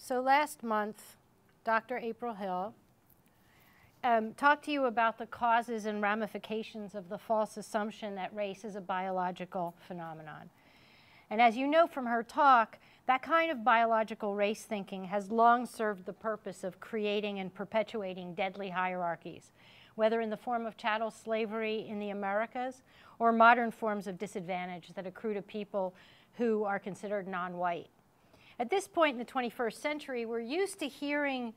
So last month, Dr. April Hill talked to you about the causes and ramifications of the false assumption that race is a biological phenomenon. And as you know from her talk, that kind of biological race thinking has long served the purpose of creating and perpetuating deadly hierarchies, whether in the form of chattel slavery in the Americas or modern forms of disadvantage that accrue to people who are considered non-white. At this point in the 21st century, we're used to hearing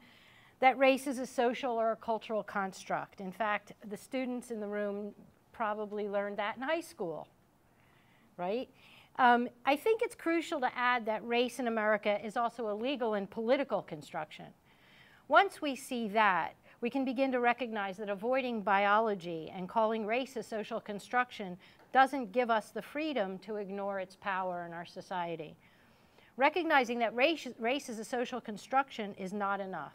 that race is a social or a cultural construct. In fact, the students in the room probably learned that in high school, right? I think it's crucial to add that race in America is also a legal and political construction. Once we see that, we can begin to recognize that avoiding biology and calling race a social construction doesn't give us the freedom to ignore its power in our society. Recognizing that race is a social construction is not enough.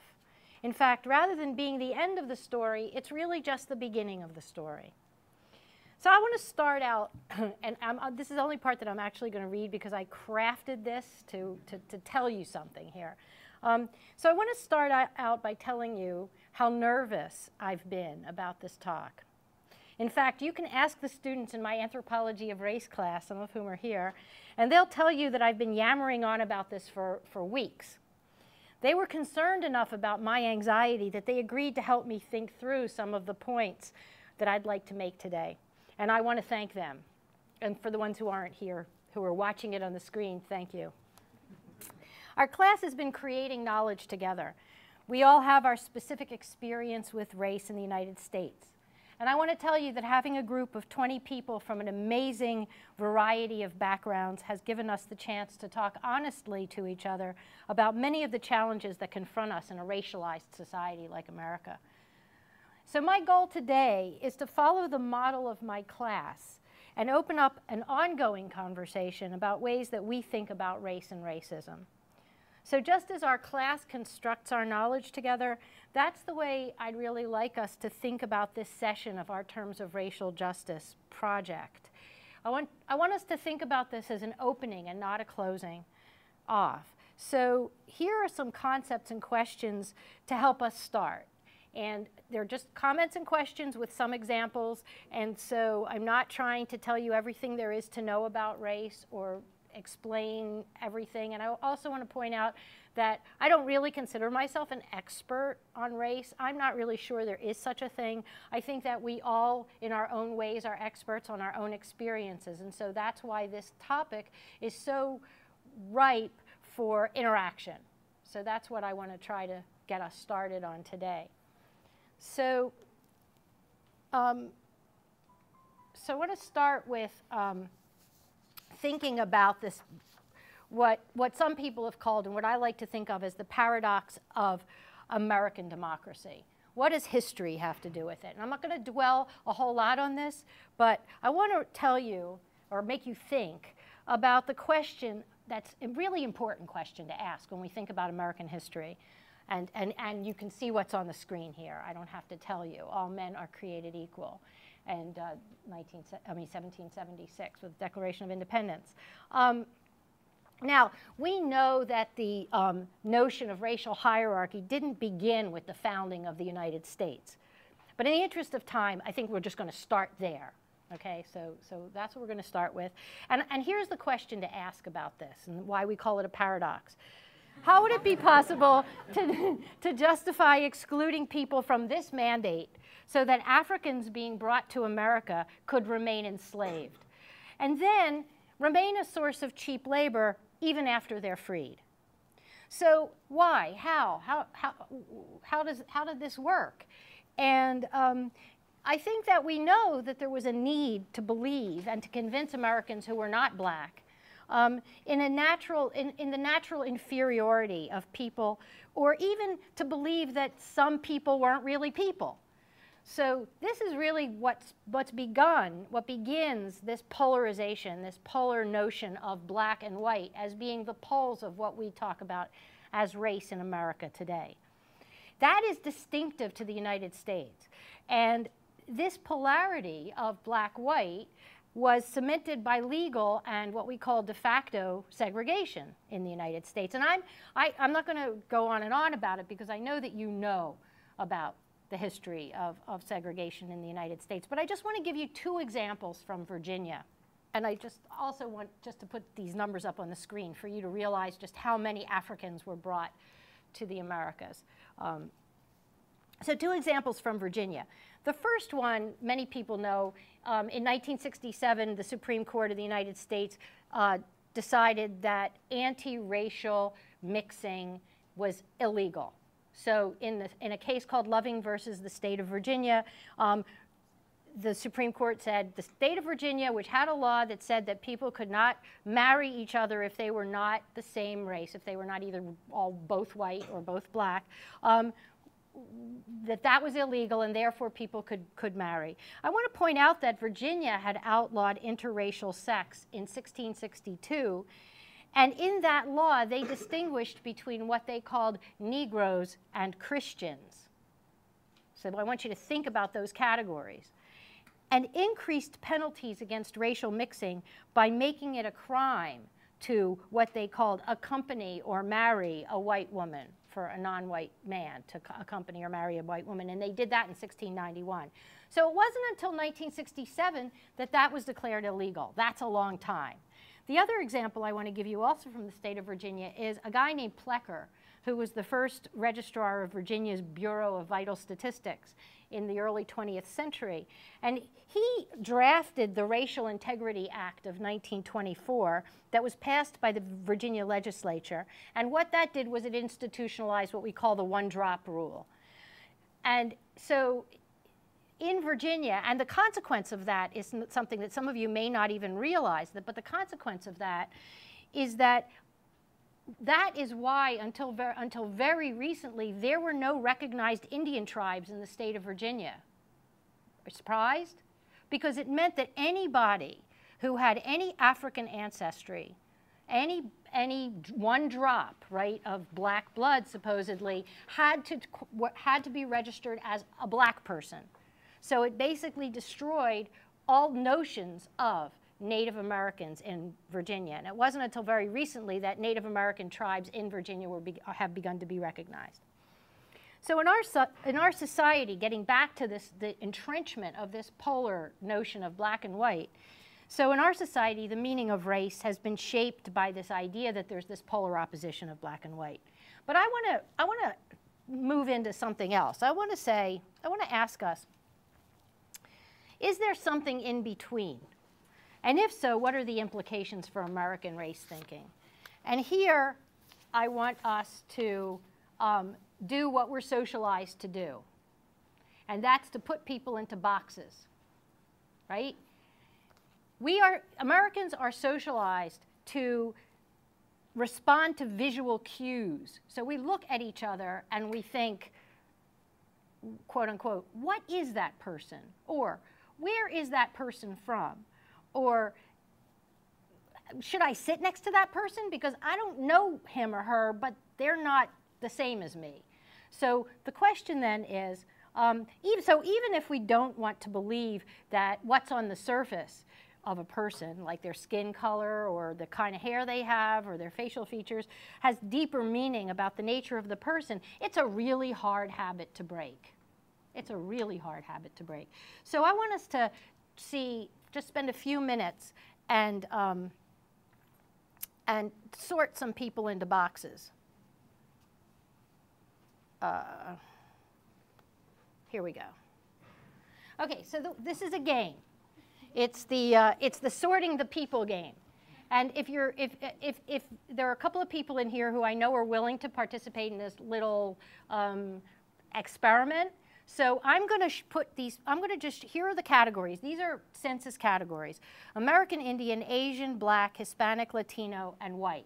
In fact, rather than being the end of the story, it's really just the beginning of the story. So I want to start out, and this is the only part that I'm actually going to read because I crafted this to tell you something here. So I want to start out by telling you how nervous I've been about this talk. In fact, you can ask the students in my Anthropology of Race class, some of whom are here, and they'll tell you that I've been yammering on about this for weeks. They were concerned enough about my anxiety that they agreed to help me think through some of the points that I'd like to make today. And I want to thank them. And for the ones who aren't here, who are watching it on the screen, thank you. Our class has been creating knowledge together. We all have our specific experience with race in the United States. And I want to tell you that having a group of 20 people from an amazing variety of backgrounds has given us the chance to talk honestly to each other about many of the challenges that confront us in a racialized society like America. So my goal today is to follow the model of my class and open up an ongoing conversation about ways that we think about race and racism. So just as our class constructs our knowledge together, that's the way I'd really like us to think about this session of our Terms of Racial Justice project. I want us to think about this as an opening and not a closing off. So here are some concepts and questions to help us start. And they're just comments and questions with some examples. And so I'm not trying to tell you everything there is to know about race or explain everything. And I also want to point out that I don't really consider myself an expert on race. I'm not really sure there is such a thing. I think that we all, in our own ways, are experts on our own experiences. And so that's why this topic is so ripe for interaction. So that's what I want to try to get us started on today. So, I want to start with thinking about this, what some people have called and what I like to think of as the paradox of American democracy. What does history have to do with it? And I'm not going to dwell a whole lot on this, but I want to tell you or make you think about the question that's a really important question to ask when we think about American history. And you can see what's on the screen here. I don't have to tell you. All men are created equal. And 1776 with the Declaration of Independence. Now, we know that the notion of racial hierarchy didn't begin with the founding of the United States. But in the interest of time, I think we're just going to start there. Okay, so that's what we're going to start with. And here's the question to ask about this and why we call it a paradox. How would it be possible to justify excluding people from this mandate so that Africans being brought to America could remain enslaved and then remain a source of cheap labor even after they're freed? So why? How did this work? And I think that we know that there was a need to believe and to convince Americans who were not black in the natural inferiority of people, or even to believe that some people weren't really people. So this is really what begins this polarization, this polar notion of black and white as being the poles of what we talk about as race in America today. That is distinctive to the United States. And this polarity of black-white was cemented by legal and what we call de facto segregation in the United States. And I'm not going to go on and on about it because I know that you know about the history of segregation in the United States. But I just want to give you two examples from Virginia. And I just also want just to put these numbers up on the screen for you to realize just how many Africans were brought to the Americas. So two examples from Virginia. The first one, many people know, in 1967, the Supreme Court of the United States decided that anti-racial mixing was illegal. So in a case called Loving versus the state of Virginia, the Supreme Court said the state of Virginia, which had a law that said that people could not marry each other if they were not the same race, if they were not either both white or both black, that was illegal and therefore people could marry. I want to point out that Virginia had outlawed interracial sex in 1662. And in that law, they distinguished between what they called Negroes and Christians. So I want you to think about those categories. And increased penalties against racial mixing by making it a crime to what they called accompany or marry a white woman for a non-white man to accompany or marry a white woman. And they did that in 1691. So it wasn't until 1967 that that was declared illegal. That's a long time. The other example I want to give you also from the state of Virginia is a guy named Plecker, who was the first registrar of Virginia's Bureau of Vital Statistics in the early 20th century. And he drafted the Racial Integrity Act of 1924 that was passed by the Virginia legislature. And what that did was it institutionalized what we call the one-drop rule. And so in Virginia, and the consequence of that is something that some of you may not even realize, but the consequence of that is that is why until very recently there were no recognized Indian tribes in the state of Virginia. Surprised? Because it meant that anybody who had any African ancestry, any one drop, right, of black blood supposedly, had to be registered as a black person. So it basically destroyed all notions of Native Americans in Virginia. And it wasn't until very recently that Native American tribes in Virginia have begun to be recognized. So in our society, getting back to the entrenchment of this polar notion of black and white, so in our society, the meaning of race has been shaped by this idea that there's this polar opposition of black and white. But I want to move into something else. I want to ask us, is there something in between? And if so, what are the implications for American race thinking? And here, I want us to do what we're socialized to do. And that's to put people into boxes, right? Americans are socialized to respond to visual cues. So we look at each other and we think, quote unquote, what is that person? Or where is that person from? Or should I sit next to that person? Because I don't know him or her, but they're not the same as me. So the question then is, even if we don't want to believe that what's on the surface of a person, like their skin color or the kind of hair they have or their facial features, has deeper meaning about the nature of the person, it's a really hard habit to break. It's a really hard habit to break. So I want us to just spend a few minutes and sort some people into boxes. Here we go. Okay, so this is a game. It's the sorting the people game. And if there are a couple of people in here who I know are willing to participate in this little experiment, so I'm going to just, here are the categories. These are census categories: American Indian, Asian, Black, Hispanic, Latino, and white.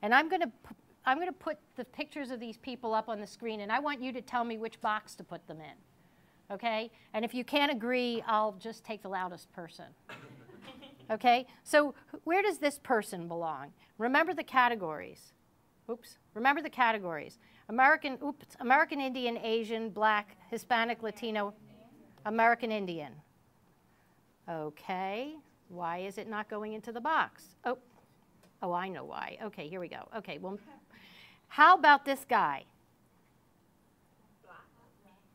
And I'm going to put the pictures of these people up on the screen, and I want you to tell me which box to put them in, okay? And if you can't agree, I'll just take the loudest person, okay? So where does this person belong? Remember the categories. Oops, remember the categories. American Indian, Asian, Black, Hispanic, Latino, American Indian. Okay, Why is it not going into the box? Oh, I know why. Okay, here we go. Okay, well, how about this guy?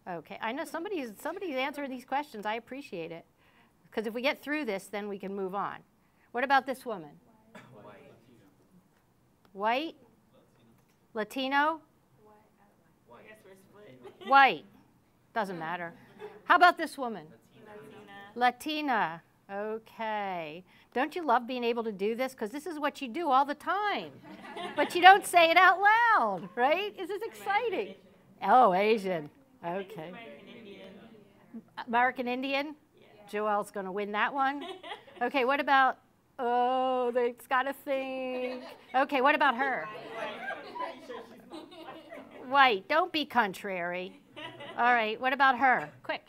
Okay, I know somebody's answering these questions. I appreciate it. Because if we get through this, then we can move on. What about this woman? White? Latino? White. Doesn't matter. How about this woman? Latina. Okay. Don't you love being able to do this? Because this is what you do all the time. But you don't say it out loud, right? This is exciting. Oh, Asian. Okay. American Indian? Joelle's going to win that one. Okay, what about, oh, it's got to think. Okay, what about her? White. Don't be contrary. All right, what about her? Quick.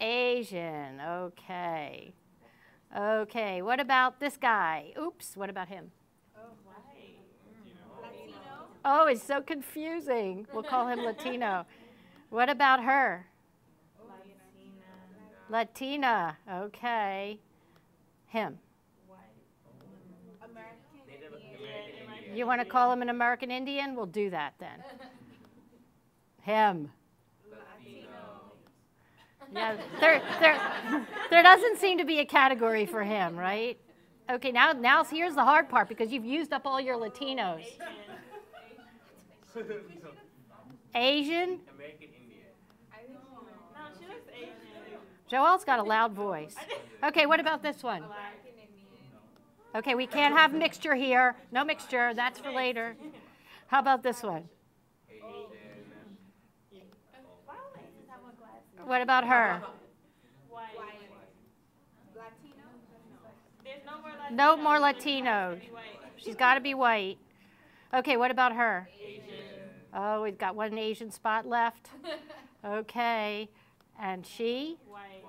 Asian. Okay. Okay, what about this guy? Oops, what about him? Oh, it's so confusing. We'll call him Latino. What about her? Latina. Okay. Him. You want to call him an American Indian? We'll do that then. Him. Yeah, there doesn't seem to be a category for him, right? Okay, now here's the hard part because you've used up all your Latinos. Asian? American Indian. No, she looks Asian. Joelle's got a loud voice. Okay, what about this one? Okay, we can't have mixture here. No mixture, that's for later. How about this one? What about her? White. Latino? There's no more Latino. No more Latino. She's got to be white. Okay, what about her? Asian. Oh, we've got one Asian spot left. Okay. And she? White.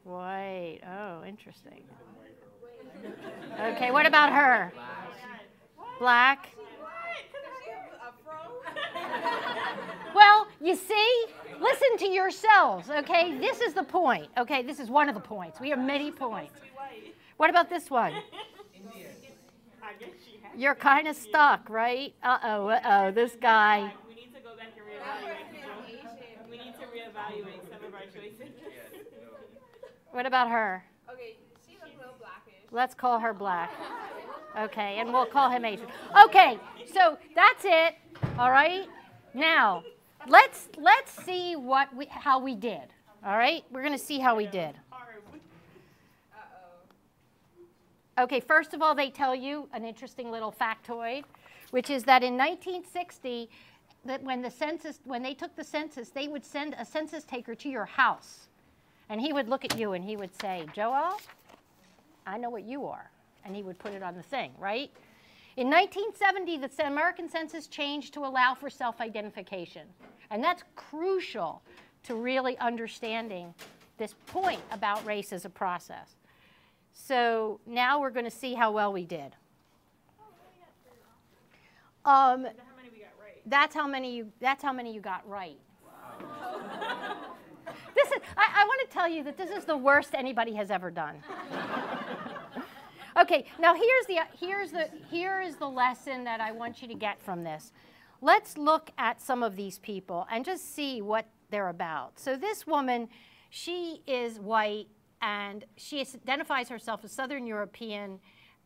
White. Oh, interesting. Okay, what about her? Black. Well, you see, listen to yourselves, okay? This is the point, okay? This is one of the points. We have many points. What about this one? You're kind of stuck, right? Uh-oh, this guy. We need to go back and reevaluate. We need to reevaluate some of our choices. What about her? Okay, she looks a little blackish. Let's call her black. Okay, and we'll call him Asian. Okay, so that's it, all right? Now, let's see how we did, all right? We're going to see how we did. Okay, first of all, they tell you an interesting little factoid, which is that in 1960, that when they took the census, they would send a census taker to your house. And he would look at you and he would say, Joelle, I know what you are. And he would put it on the thing, right? In 1970, the American census changed to allow for self-identification. And that's crucial to really understanding this point about race as a process. So now we're going to see how well we did. How many we got right? That's how many you got right. Wow. I want to tell you that this is the worst anybody has ever done. Okay, now here is the lesson that I want you to get from this. Let's look at some of these people and just see what they're about. So this woman, she is white and she identifies herself as Southern European,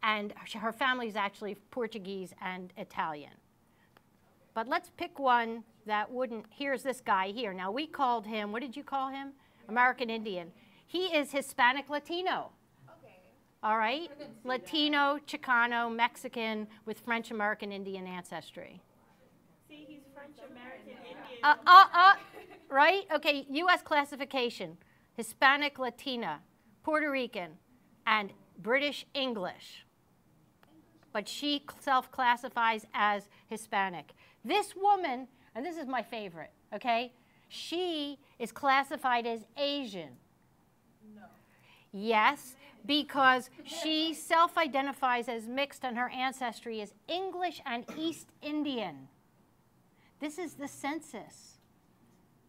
and her family is actually Portuguese and Italian. But let's pick one that wouldn't. Here's this guy here. Now we called him, what did you call him? American Indian. He is Hispanic Latino. All right? Latino, Chicano, Mexican with French American Indian ancestry. See, he's French American Indian. Right? Okay, U.S. classification. Hispanic Latina, Puerto Rican, and British English. But she self-classifies as Hispanic. This woman, and this is my favorite, okay? She is classified as Asian. No. Yes, because she self-identifies as mixed and her ancestry is English and East Indian. This is the census.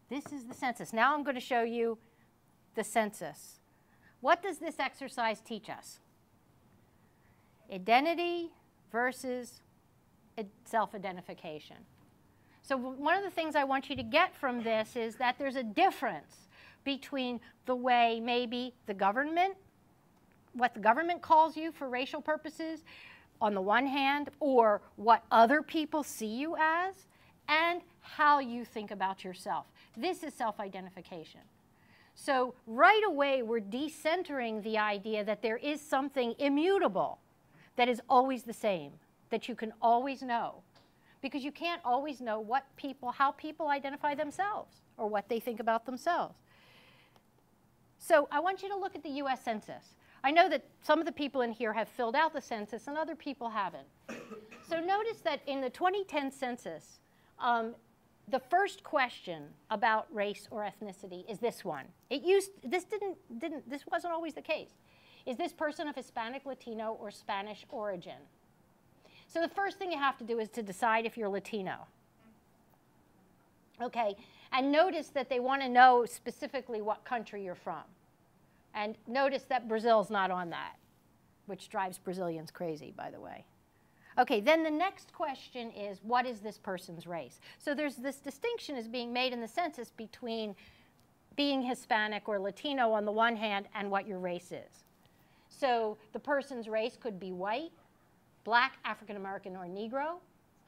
This is the census. Now I'm going to show you the census. What does this exercise teach us? Identity versus self-identification. So one of the things I want you to get from this is that there's a difference between the way maybe the government, what the government calls you for racial purposes on the one hand, or what other people see you as, and how you think about yourself. This is self-identification. So right away, we're decentering the idea that there is something immutable that is always the same, that you can always know. Because you can't always know how people identify themselves or what they think about themselves. So I want you to look at the US Census. I know that some of the people in here have filled out the census and other people haven't. So notice that in the 2010 census, the first question about race or ethnicity is this one. This wasn't always the case. Is this person of Hispanic, Latino, or Spanish origin? So the first thing you have to do is to decide if you're Latino. Okay, and notice that they want to know specifically what country you're from. And notice that Brazil's not on that, which drives Brazilians crazy, by the way. Okay, then the next question is, what is this person's race? So there's this distinction is being made in the census between being Hispanic or Latino on the one hand and what your race is. So the person's race could be white, Black, African American, or Negro,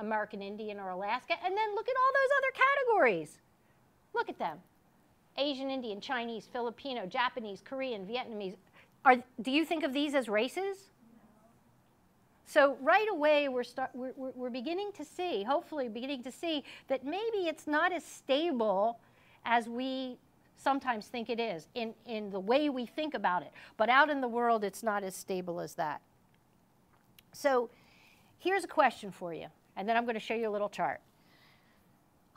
American Indian, or Alaska, and then look at all those other categories. Look at them. Asian Indian, Chinese, Filipino, Japanese, Korean, Vietnamese. Do you think of these as races? So right away, we're beginning to see, hopefully beginning to see, that maybe it's not as stable as we sometimes think it is in the way we think about it. But out in the world, it's not as stable as that. So here's a question for you, and then I'm going to show you a little chart.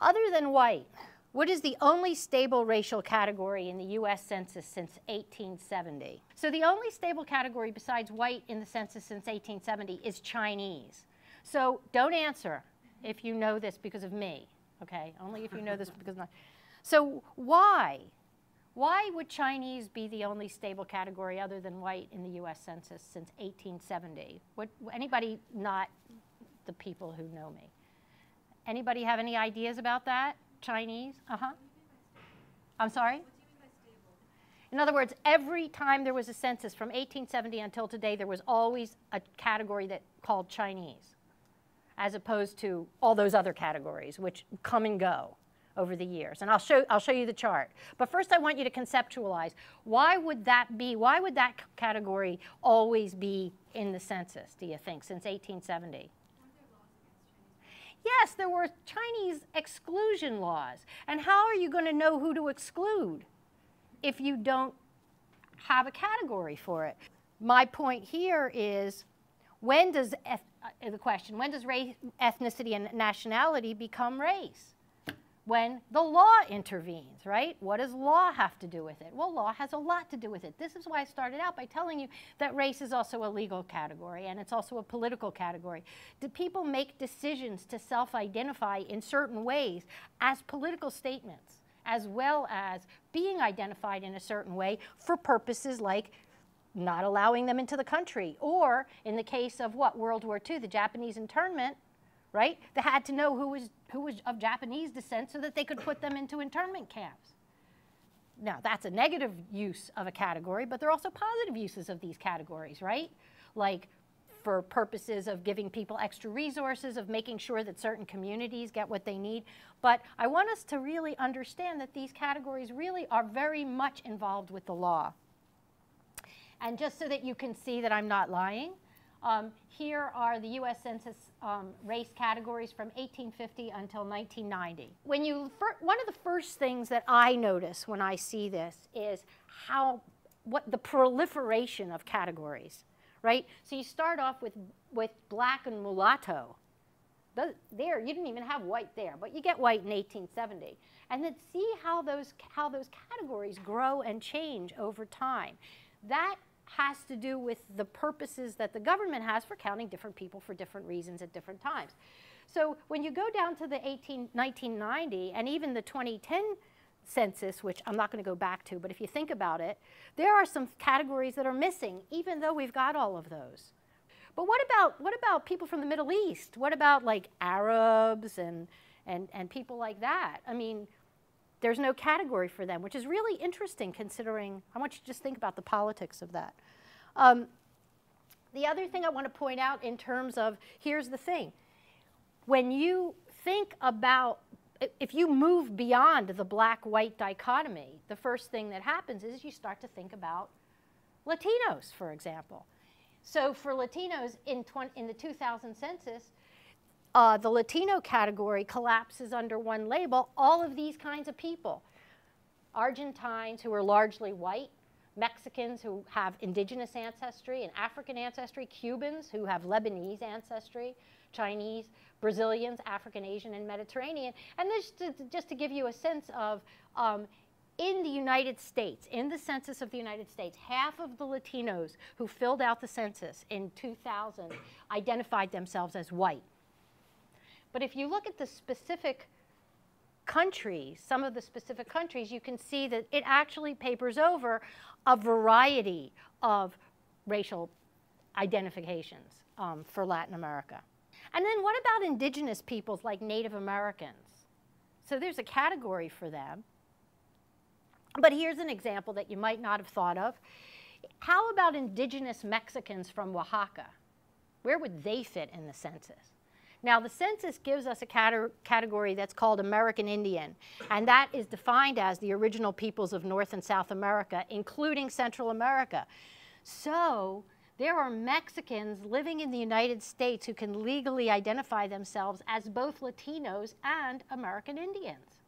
Other than white, what is the only stable racial category in the US Census since 1870? So the only stable category besides white in the census since 1870 is Chinese. So don't answer if you know this because of me, okay? Only if you know this because of me. So why? Why would Chinese be the only stable category other than white in the US Census since 1870? Anybody, not the people who know me? Anybody have any ideas about that? Chinese? Uh-huh. I'm sorry? What do you mean by stable? In other words, every time there was a census from 1870 until today, there was always a category that called Chinese, as opposed to all those other categories, which come and go over the years. And I'll show you the chart. But first I want you to conceptualize, why would that be, why would that category always be in the census, do you think, since 1870? Yes, there were Chinese exclusion laws. And how are you going to know who to exclude if you don't have a category for it? My point here is, when does the question, when does race, ethnicity, and nationality become race? When the law intervenes, right? What does law have to do with it? Well, law has a lot to do with it. This is why I started out by telling you that race is also a legal category, and it's also a political category. Do people make decisions to self-identify in certain ways as political statements, as well as being identified in a certain way for purposes like not allowing them into the country, or in the case of what, World War II, the Japanese internment, right? They had to know who was of Japanese descent so that they could put them into internment camps. Now, that's a negative use of a category, but there are also positive uses of these categories, right? Like for purposes of giving people extra resources, of making sure that certain communities get what they need. But I want us to really understand that these categories really are very much involved with the law. And just so that you can see that I'm not lying, here are the US Census race categories from 1850 until 1990. One of the first things that I notice when I see this is what the proliferation of categories, right? So you start off with black and mulatto. There, you didn't even have white there, but you get white in 1870. And then see how those categories grow and change over time. That has to do with the purposes that the government has for counting different people for different reasons at different times. So when you go down to the 1990 and even the 2010 census, which I'm not going to go back to, but if you think about it, there are some categories that are missing, even though we've got all of those. But what about people from the Middle East? What about like Arabs and people like that? I mean, there's no category for them, which is really interesting considering, I want you to just think about the politics of that. The other thing I want to point out in terms of, here's the thing. When you think about, if you move beyond the black-white dichotomy, the first thing that happens is you start to think about Latinos, for example. So for Latinos in the 2000 census, the Latino category collapses under one label, all of these kinds of people. Argentines who are largely white, Mexicans who have indigenous ancestry and African ancestry, Cubans who have Lebanese ancestry, Chinese, Brazilians, African, Asian, and Mediterranean. And this, just to give you a sense of, in the United States, in the census of the United States, half of the Latinos who filled out the census in 2000 identified themselves as white. But if you look at the specific countries, some of the specific countries, you can see that it actually papers over a variety of racial identifications for Latin America. And then what about indigenous peoples like Native Americans? So there's a category for them. But here's an example that you might not have thought of. How about indigenous Mexicans from Oaxaca? Where would they fit in the census? Now, the census gives us a category that's called American Indian, and that is defined as the original peoples of North and South America, including Central America. So there are Mexicans living in the United States who can legally identify themselves as both Latinos and American Indians.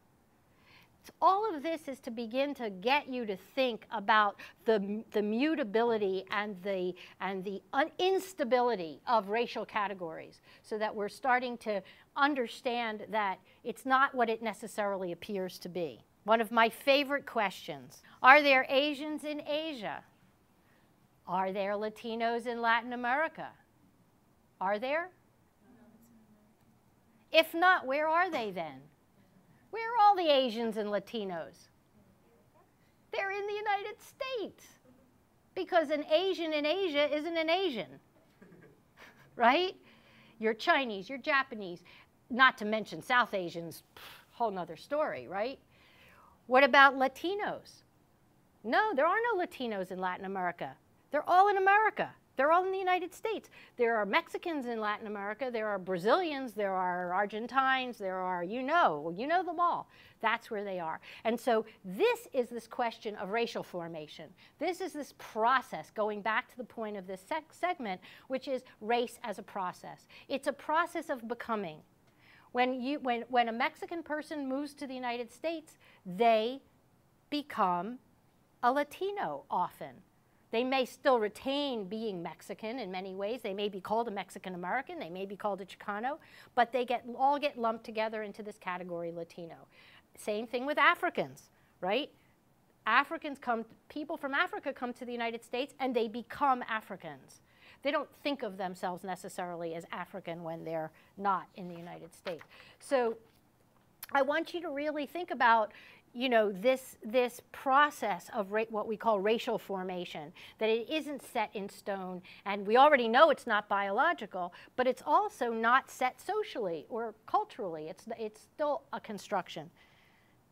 All of this is to begin to get you to think about the mutability and the instability of racial categories, so that we're starting to understand that it's not what it necessarily appears to be. One of my favorite questions: are there Asians in Asia? Are there Latinos in Latin America? Are there? If not, where are they then? Where are all the Asians and Latinos? They're in the United States. Because an Asian in Asia isn't an Asian, right? You're Chinese, you're Japanese, not to mention South Asians, whole nother story, right? What about Latinos? No, there are no Latinos in Latin America. They're all in America. They're all in the United States. There are Mexicans in Latin America. There are Brazilians. There are Argentines. There are, you know them all. That's where they are. And so this is this question of racial formation. This is this process, going back to the point of this segment, which is race as a process. It's a process of becoming. When a Mexican person moves to the United States, they become a Latino often. They may still retain being Mexican in many ways. They may be called a Mexican American. They may be called a Chicano. But they all get lumped together into this category Latino. Same thing with Africans, right? People from Africa come to the United States and they become Africans. They don't think of themselves necessarily as African when they're not in the United States. So I want you to really think about this process of what we call racial formation, that it isn't set in stone, and we already know it's not biological, but it's also not set socially or culturally. It's still a construction.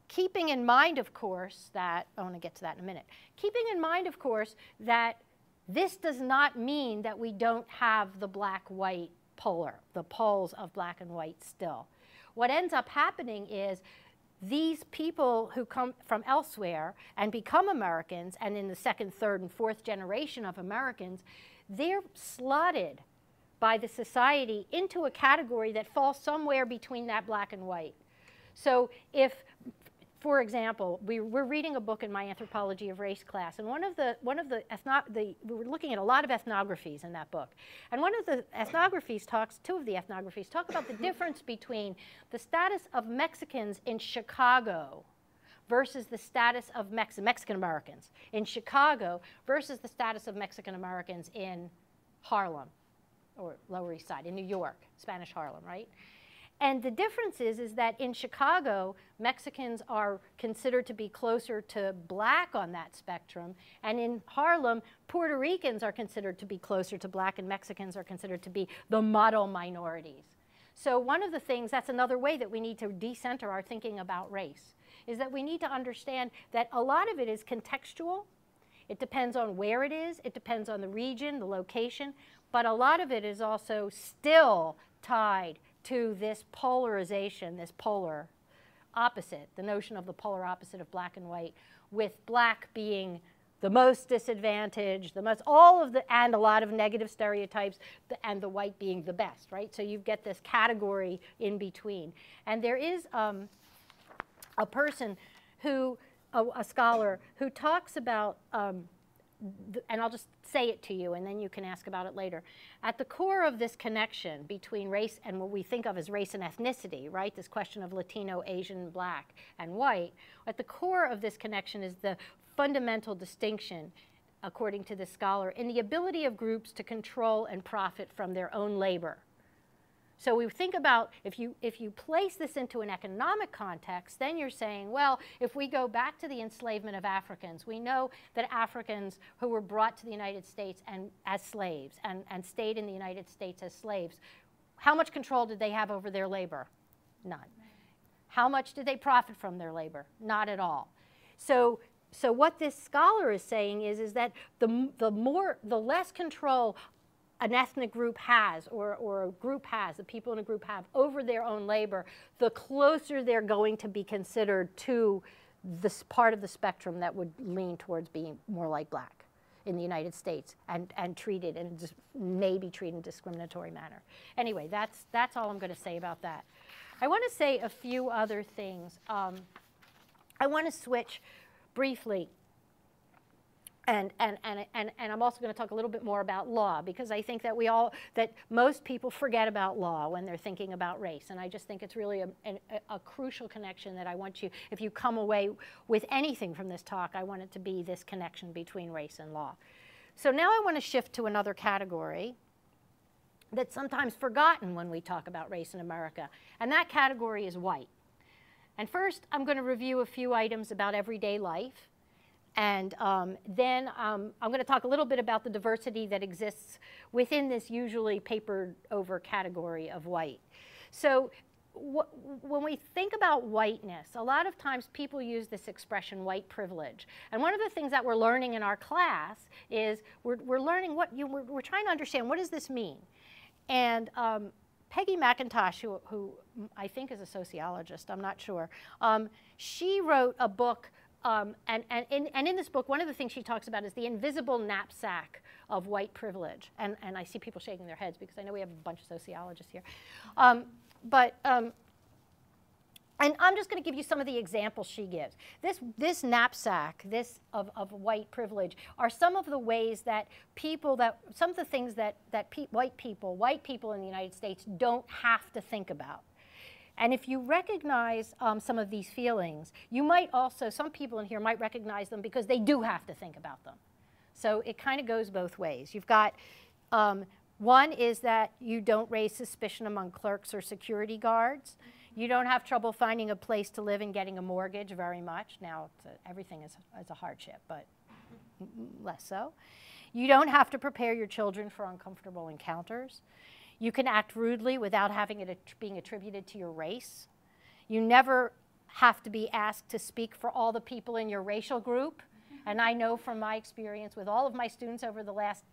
Keeping in mind, of course, that, I want to get to that in a minute, keeping in mind, of course, that this does not mean that we don't have the black-white polar, the poles of black and white still. What ends up happening is these people who come from elsewhere and become Americans, and in the second, third, and fourth generation of Americans, they're slotted by the society into a category that falls somewhere between that black and white. So if, for example, we were reading a book in my Anthropology of Race class, and we were looking at a lot of ethnographies in that book. And one of the ethnographies two of the ethnographies talk about the difference between the status of Mexicans in Chicago versus the status of Mexican Americans in Chicago versus the status of Mexican Americans in Harlem, or Lower East Side, in New York, Spanish Harlem, right? And the difference is that in Chicago, Mexicans are considered to be closer to black on that spectrum. And in Harlem, Puerto Ricans are considered to be closer to black, and Mexicans are considered to be the model minorities. So one of the things, that's another way that we need to decenter our thinking about race, is that we need to understand that a lot of it is contextual. It depends on where it is. It depends on the region, the location. But a lot of it is also still tied to this polarization, this polar opposite, the notion of the polar opposite of black and white, with black being the most disadvantaged, the most, all of the, and a lot of negative stereotypes, and the white being the best, right? So you get this category in between. And there is a person who, a scholar, who talks about, and I'll just say it to you and then you can ask about it later. At the core of this connection between race and what we think of as race and ethnicity, right, this question of Latino, Asian, black, and white, at the core of this connection is the fundamental distinction, according to this scholar, in the ability of groups to control and profit from their own labor. So we think about, if you place this into an economic context, then you're saying, well, if we go back to the enslavement of Africans, we know that Africans who were brought to the United States and as slaves and stayed in the United States as slaves, how much control did they have over their labor? None. How much did they profit from their labor? Not at all. So what this scholar is saying is that the less control an ethnic group has, or a group has, the people in a group have over their own labor, the closer they're going to be considered to this part of the spectrum that would lean towards being more like black in the United States and treated and just maybe treated in a discriminatory manner. Anyway, that's all I'm going to say about that. I want to say a few other things. I want to switch briefly. And I'm also going to talk a little bit more about law, because I think that that most people forget about law when they're thinking about race. And I just think it's really a crucial connection that I want you, if you come away with anything from this talk, I want it to be this connection between race and law. So now I want to shift to another category that's sometimes forgotten when we talk about race in America. And that category is white. And first, I'm going to review a few items about everyday life. And then I'm going to talk a little bit about the diversity that exists within this usually papered over category of white. So when we think about whiteness, a lot of times people use this expression white privilege. And one of the things that we're learning in our class is we're learning we're trying to understand, what does this mean? And Peggy McIntosh, who I think is a sociologist, I'm not sure, she wrote a book. And in this book, one of the things she talks about is the invisible knapsack of white privilege. And I see people shaking their heads because I know we have a bunch of sociologists here. And I'm just going to give you some of the examples she gives. This knapsack, of white privilege, are some of the ways that some of the things that white people in the United States don't have to think about. And if you recognize some of these feelings, you might also, some people in here might recognize them because they do have to think about them. So it kind of goes both ways. You've got, one is that you don't raise suspicion among clerks or security guards. You don't have trouble finding a place to live and getting a mortgage very much. Now, everything is a hardship, but less so. You don't have to prepare your children for uncomfortable encounters. You can act rudely without having it being attributed to your race. You never have to be asked to speak for all the people in your racial group. And I know from my experience with all of my students over the last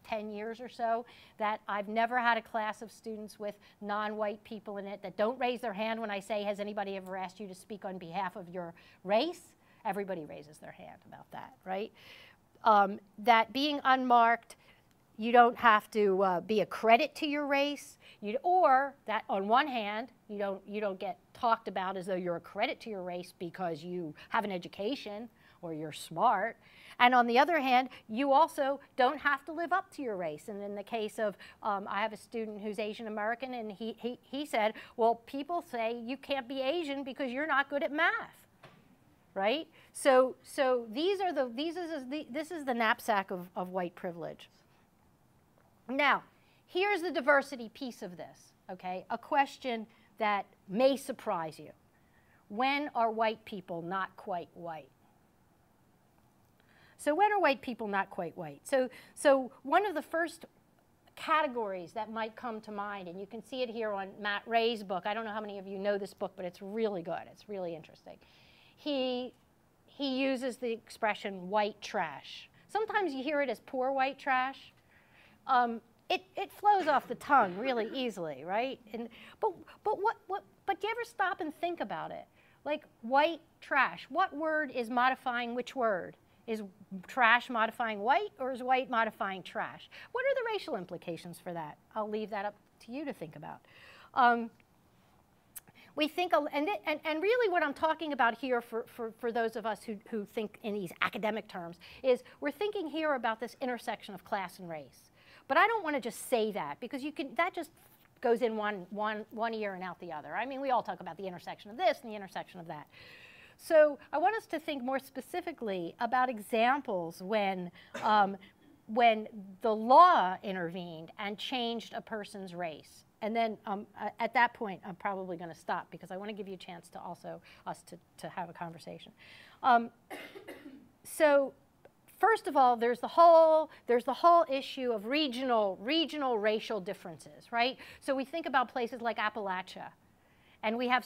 10 years or so that I've never had a class of students with non-white people in it that don't raise their hand when I say, has anybody ever asked you to speak on behalf of your race? Everybody raises their hand about that, right? That being unmarked, you don't have to be a credit to your race, or that on one hand, you don't get talked about as though you're a credit to your race because you have an education or you're smart. And on the other hand, you also don't have to live up to your race. And in the case of, I have a student who's Asian American, and he said, well, people say you can't be Asian because you're not good at math. Right? So this is the knapsack of white privilege. Now, here's the diversity piece of this, okay? A question that may surprise you. When are white people not quite white? So when are white people not quite white? So one of the first categories that might come to mind, and you can see it here on Matt Ray's book. I don't know how many of you know this book, but it's really good. It's really interesting. He uses the expression white trash. Sometimes you hear it as poor white trash. It flows off the tongue really easily, right? But do you ever stop and think about it? Like white trash, what word is modifying which word? Is trash modifying white, or is white modifying trash? What are the racial implications for that? I'll leave that up to you to think about. We think, and really what I'm talking about here for those of us who think in these academic terms is we're thinking here about this intersection of class and race. But I don't want to just say that, because that just goes in one ear and out the other. I mean, we all talk about the intersection of this and the intersection of that. So I want us to think more specifically about examples when the law intervened and changed a person's race. And then at that point, I'm probably going to stop, because I want to give you a chance to also us to have a conversation. So first of all, there's the whole issue of regional racial differences, right? So we think about places like Appalachia. And we have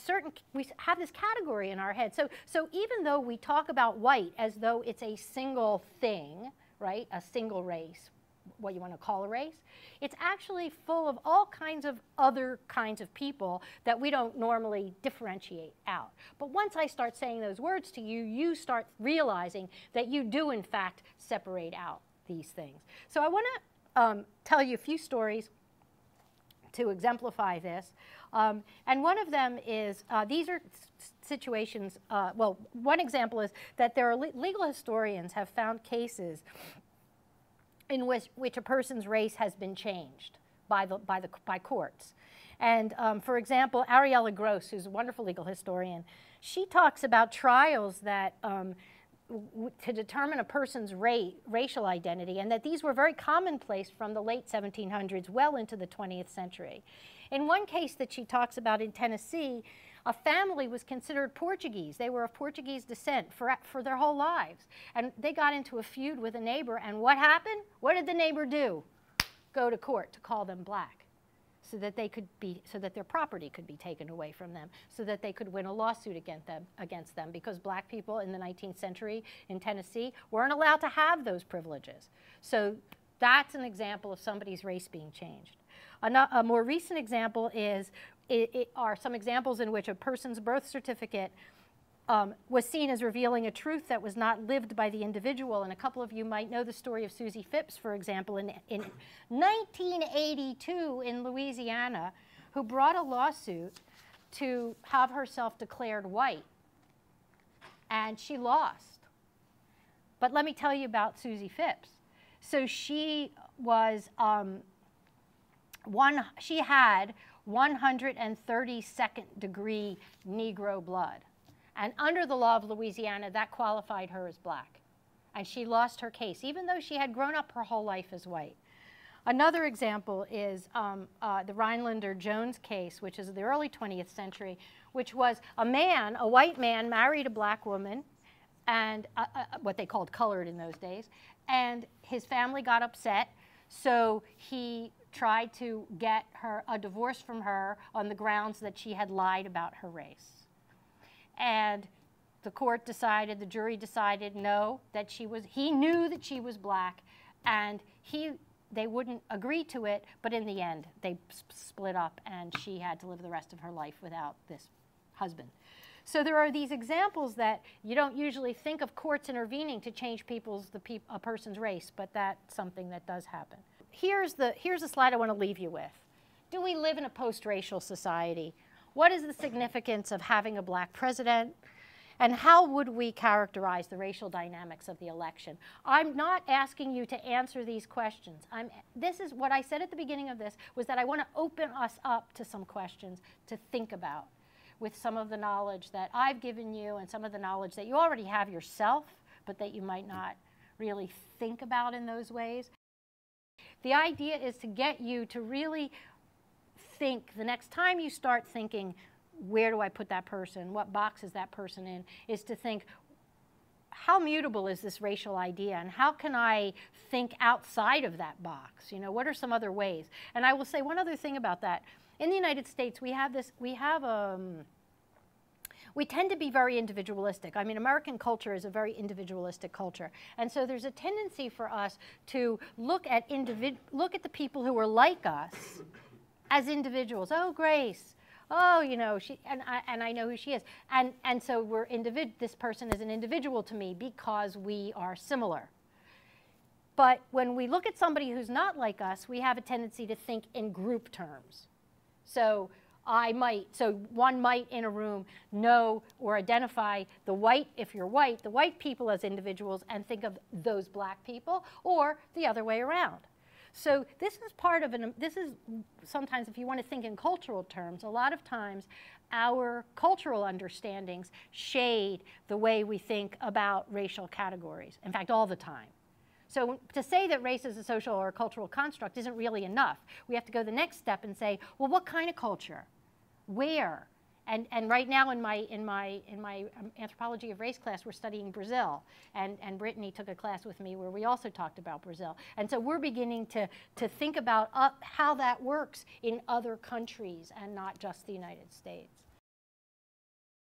this category in our head. So even though we talk about white as though it's a single thing, right, a single race, what you want to call a race, it's actually full of all kinds of other kinds of people that we don't normally differentiate out. But once I start saying those words to you, you start realizing that you do in fact separate out these things. So I want to tell you a few stories to exemplify this. And one of them is, these are situations, well, one example is that there are legal historians have found cases in which a person's race has been changed by courts. And for example, Ariella Gross, who's a wonderful legal historian, she talks about trials that to determine a person's racial identity, and that these were very commonplace from the late 1700s well into the 20th century. In one case that she talks about in Tennessee, a family was considered Portuguese. They were of Portuguese descent for their whole lives. And they got into a feud with a neighbor, and what happened? What did the neighbor do? Go to court to call them black, so that their property could be taken away from them, so that they could win a lawsuit against them, because black people in the 19th century in Tennessee weren't allowed to have those privileges. So that's an example of somebody's race being changed. A more recent example are some examples in which a person's birth certificate was seen as revealing a truth that was not lived by the individual. And a couple of you might know the story of Susie Phipps, for example, in 1982 in Louisiana, who brought a lawsuit to have herself declared white. And she lost. But let me tell you about Susie Phipps. So she was, she had 132nd degree Negro blood. And under the law of Louisiana, that qualified her as black. And she lost her case, even though she had grown up her whole life as white. Another example is the Rhinelander Jones case, which is the early 20th century, which was a white man married a black woman, and what they called colored in those days. And his family got upset, so he tried to get her a divorce from her on the grounds that she had lied about her race. And the court decided, the jury decided, no, that he knew that she was black, and they wouldn't agree to it, but in the end, they split up, and she had to live the rest of her life without this husband. So there are these examples that you don't usually think of courts intervening to change a person's race, but that's something that does happen. Here's the slide I want to leave you with. Do we live in a post-racial society? What is the significance of having a black president? And how would we characterize the racial dynamics of the election? I'm not asking you to answer these questions. This is what I said at the beginning of this, was that I want to open us up to some questions to think about with some of the knowledge that I've given you and some of the knowledge that you already have yourself, but that you might not really think about in those ways. The idea is to get you to really think, the next time you start thinking, where do I put that person? What box is that person in? Is to think, how mutable is this racial idea, and how can I think outside of that box? You know, what are some other ways? And I will say one other thing about that. In the United States, we tend to be very individualistic. I mean, American culture is a very individualistic culture. And so there's a tendency for us to look at the people who are like us as individuals. Oh, Grace. Oh, you know, and I know who she is. And so this person is an individual to me because we are similar. But when we look at somebody who's not like us, we have a tendency to think in group terms. So one might in a room know or identify if you're white, the white people as individuals and think of those black people, or the other way around. So this is sometimes, if you want to think in cultural terms, a lot of times our cultural understandings shade the way we think about racial categories. In fact, all the time. So to say that race is a social or a cultural construct isn't really enough. We have to go the next step and say, well, what kind of culture? Where? And right now in my Anthropology of Race class, we're studying Brazil. And Brittany took a class with me where we also talked about Brazil. And so we're beginning to think about how that works in other countries and not just the United States.